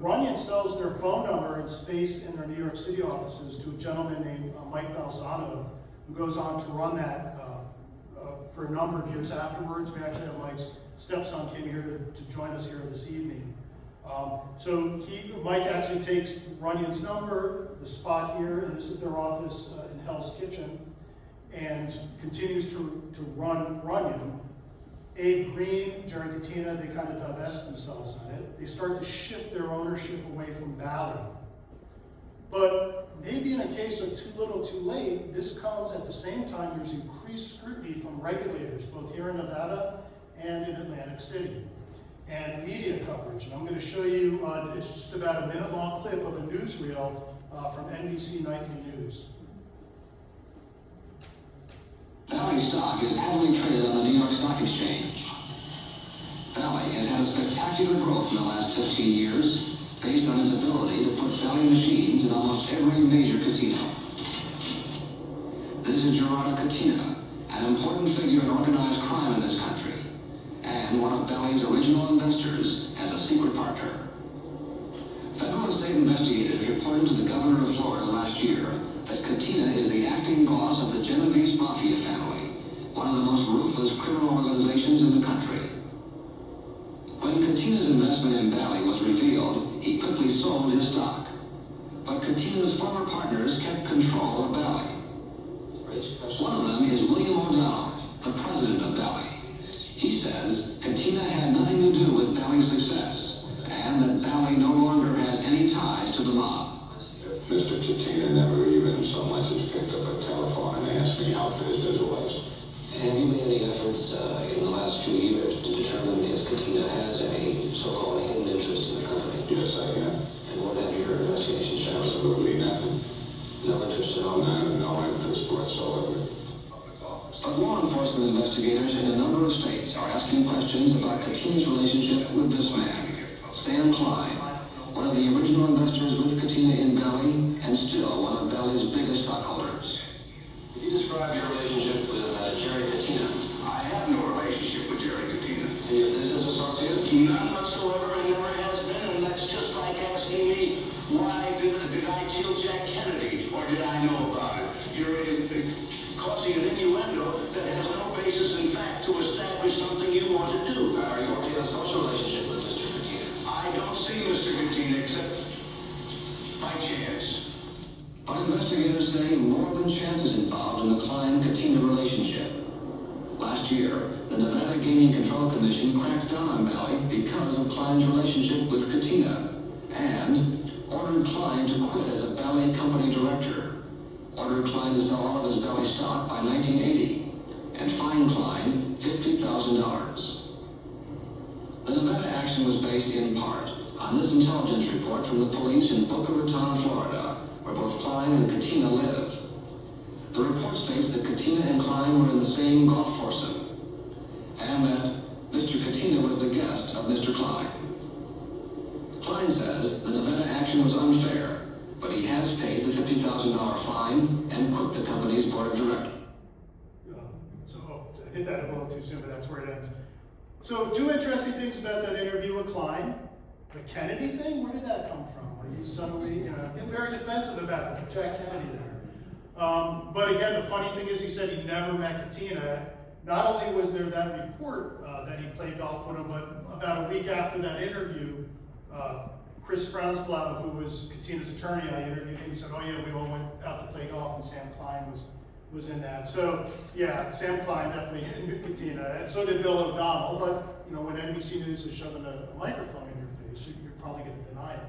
Runyon sells their phone number and space in their New York City offices to a gentleman named Mike Balzano, who goes on to run that for a number of years afterwards. We actually have Mike's stepson came here to join us here this evening. Mike actually takes Runyon's number, the spot here, and this is their office in Hell's Kitchen, and continues to run Runyon. Abe Green, Jerry Catena, they kind of divest themselves in it. They start to shift their ownership away from Bally. But maybe in a case of too little too late, this comes at the same time there's increased scrutiny from regulators, both here in Nevada and in Atlantic City, and media coverage. And I'm going to show you, it's just about a minute-long clip of a newsreel from NBC Nightly News. Bally stock is heavily traded on the New York Stock Exchange. Bally has had a spectacular growth in the last 15 years, based on its ability to put Bally machines in almost every major casino. This is Jerry Catena, an important figure in organized crime in this country, and one of Bally's original investors as a secret partner. Federal and state investigators reported to the governor of Florida last year that Catena is the acting boss of the Genovese Mafia family, one of the most ruthless criminal organizations in the country. When Catena's investment in Bally was revealed, he quickly sold his stock. But Catena's former partners kept control of Bally. One of them is Mike Balzano, the president of Bally. He says Catena had nothing to do with Bally's success, and that Bally no longer has any ties to the mob. Mr. Catena never even so much as picked up a telephone and asked me how his business was. Have you made any efforts in the last few years to determine if Catena has any so-called hidden interest in the company? Yes, I have. And what have your investigations shown? Absolutely nothing. No interest at all? No interest whatsoever. But law enforcement investigators in a number of states are asking questions about Catena's relationship with this man, Sam Klein, one of the original investors with Catena in Bally, and still one of Bally's biggest stockholders. Could you describe your relationship with Jerry Catena? I have no relationship with Jerry Catena. And your business associate? None whatsoever, and never has been, and that's just like asking me, why did I kill Jack Kennedy, or did I know about it? You're causing an innuendo that has no basis in fact to establish something you want to do. Are you working on a social relationship with Mr. Catena? I don't see Mr. Catena except by chance. But investigators say more than chance is involved in the Klein-Catena relationship. Last year, the Nevada Gaming Control Commission cracked down on Bally because of Klein's relationship with Catena, and ordered Klein to quit as a Bally company director, ordered Klein to sell all of his Bally stock by 1980, and fined Klein $50,000. The Nevada action was based in part on this intelligence report from the police in Boca Raton, Florida, where both Klein and Catena live. The report states that Catena and Klein were in the same golf foursome, and that Mr. Catena was the guest of Mr. Klein. Klein says the Nevada action was unfair, but he has paid the $50,000 fine and quit the company's board of directors. I hit that a little too soon, but that's where it ends. So, two interesting things about that interview with Klein. The Kennedy thing, where did that come from? Are you suddenly, getting very defensive about Jack Kennedy there? But again, the funny thing is he said he never met Catena. Not only was there that report that he played golf with him, but about a week after that interview, Chris Franzblau, who was Catena's attorney, I interviewed him. He said, "Oh yeah, we all went out to play golf, and Sam Klein was in that." So yeah, Sam Klein definitely knew Catena, and so did Bill O'Donnell. But when NBC News is shoving a microphone in your face, you're probably going to deny it.